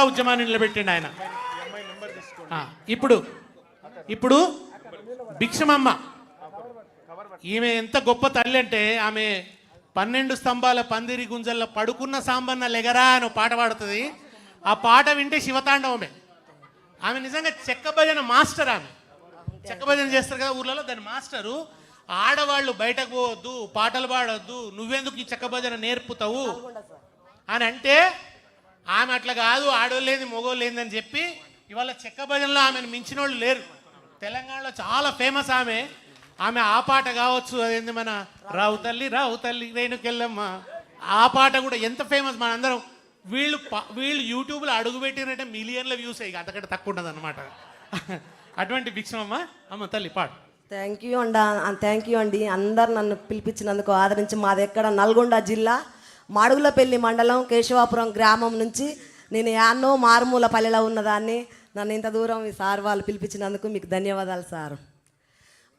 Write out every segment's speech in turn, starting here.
కూడా ఉద్యమాన్ని నిలబెట్టిండు ఆయన. ఇప్పుడు ఇప్పుడు భిక్షమమ్మ ఈమె ఎంత గొప్ప తల్లి అంటే ఆమె 12 స్తంభాల పందిరి గుంజల్లో పడుకున్న సాంబన్న లెగరా అని పాట పాడుతుంది. ఆ పాట వింటే శివతాండవమే. ఆమె నిజంగా చెక్క భజన మాస్టర్. ఆమె చెక్క భజన చేస్తారు కదా ఊర్లలో, దాని మాస్టరు. ఆడవాళ్ళు బయటకు పోవద్దు, పాటలు పాడొద్దు, నువ్వెందుకు ఈ చెక్క భజన నేర్పుతావు అని అంటే ఆమె అట్లా కాదు, ఆడోళ్ళు లేని మొగోళ్ళు లేదని చెప్పి ఇవాళ చెక్క భజనలో ఆమెను మించిన వాళ్ళు లేరు. తెలంగాణలో చాలా ఫేమస్ ఆమె. ఆ పాట కావచ్చు, అదేంది మన రావు తల్లి రేణుకెళ్ళమ్మ, ఆ పాట కూడా ఎంత ఫేమస్. మనందరం వీళ్ళు యూట్యూబ్లో అడుగు పెట్టినట్టే మిలియన్ల వ్యూస్ అయ్యి, అంతకంటే తక్కువ ఉండదు అనమాట. అటువంటి భిక్షమమ్మ అమ్మ తల్లి పాడు. థ్యాంక్ యూ అండి. అందరు నన్ను పిలిపించినందుకు ఆదరించి. మాది ఎక్కడ నల్గొండ జిల్లా మాడుగులపల్లి మండలం కేశవాపురం గ్రామం నుంచి. నేను యాన్నో మారుమూల పల్లెలో ఉన్నదాన్ని. నన్ను ఇంత దూరం ఈ సార్ వాళ్ళు పిలిపించినందుకు మీకు ధన్యవాదాలు సార్.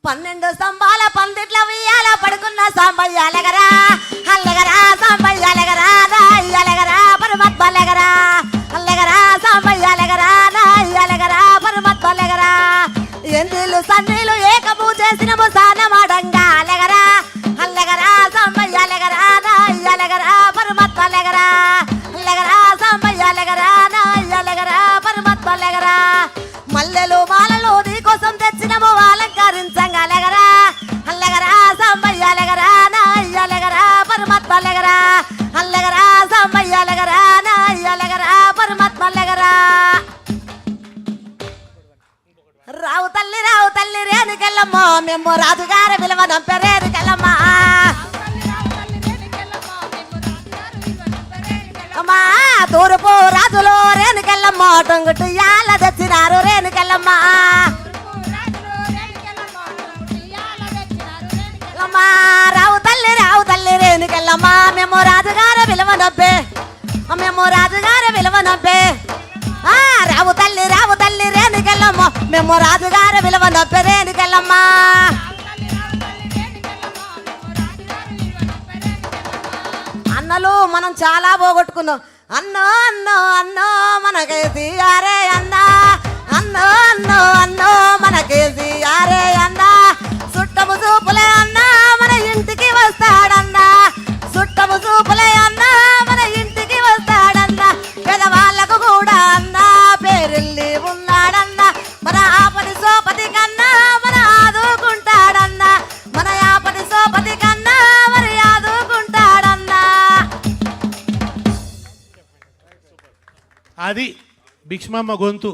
12 స్తంభాల పందిట్ల ఉయ్యాల పడుకున్న సాంబయ్య లెగరా, అల్లెగరా సాంబయ్య లెగరా, అల్లెగరా పరమాత్మ లెగరా, అల్లెగరా సాంబయ్య లెగరా, అల్లెగరా పరమాత్మ లెగరా. ఎందిలు సన్నీలు ఏకము చేసినము సానమాడంగా లెగరా, అల్లెగరా సాంబయ్య లెగరా, అల్లెగరా పరమాత్మ లెగరా, అల్లెగరా సాంబయ్య లెగరా, అల్లెగరా పరమాత్మ లెగరా. మల్లెలు మాలలు నీ కోసం తెచ్చినము అలంకరించంగా లెగరా, అల్లెగరా సాంబయ్య లెగరా, అల్లెగరా పరమాత్మ లెగరా, అల్లెగరా సాంబయ్య లెగరా, అల్లెగరా పరమాత్మ లెగరా. రావు తల్లి రేణుకెళ్ళమ్మ, మేము రాజుగారి విలువ నంపే రేణుకెళ్ళమ్మ. అమ్మా తూర్పు రాజులు రేణుకెళ్ళమ్మ, టొంగుటు యాల తెచ్చినారు రేణుకెళ్ళమ్మ. అమ్మా రావు తల్లి రేణుకెళ్ళమ్మ, మేము రాజుగారి విలువ నొప్పే, మేము రాజుగారి విలువ నొప్పే. రావు తల్లి రేణుకెళ్ళమ్మ, మేము రాజుగారి విలువ నొప్పే రేణుకెళ్ళమ్మ. అన్నలు మనం చాలా పోగొట్టుకున్నాం. అన్నో మనకేసి అరే అన్నా, అన్నో మనకేసి అరే అన్నా. చుట్టము చూపులే అన్నా మన ఇంటికి వస్తాడన్నా, చుట్టము చూపులే అన్నా మన ఇంటికి వస్తాడన్నా. పెదవాళ్ళకు కూడా అన్నా పేరెళ్ళి ఉన్నాడన్నా, మన ఆపది సోపతి కన్నా మన ఆదుకుంటాడన్నా, మన ఆపది సోపతి కన్నా మరి ఆదుకుంటాడన్నా. అది భిక్షమమ్మ గొంతు.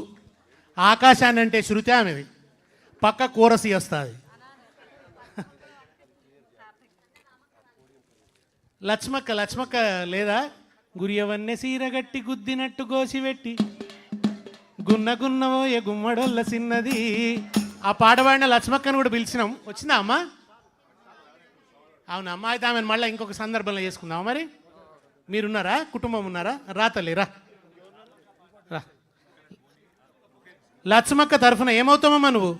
ఆకాశాన్ని అంటే శృతి ఆమెది, పక్క కోరసి వస్తుంది. లక్ష్మక్క లేదా గురియవన్నే సీరగట్టి గుద్దినట్టు గోసిపెట్టి గున్నవో ఏ గుమ్మడొల్ల సిన్నది. ఆ పాట పాడిన లక్ష్మక్కను కూడా పిలిచినాం. వచ్చిందా అమ్మ? అవునా అమ్మ? అయితే ఆమెను మళ్ళీ ఇంకొక సందర్భంలో చేసుకుందాం. మరి మీరున్నారా? కుటుంబం ఉన్నారా? రా తల్లి రా. లక్ష్మక్క తరఫున ఏమవుతామమ్మా నువ్వు?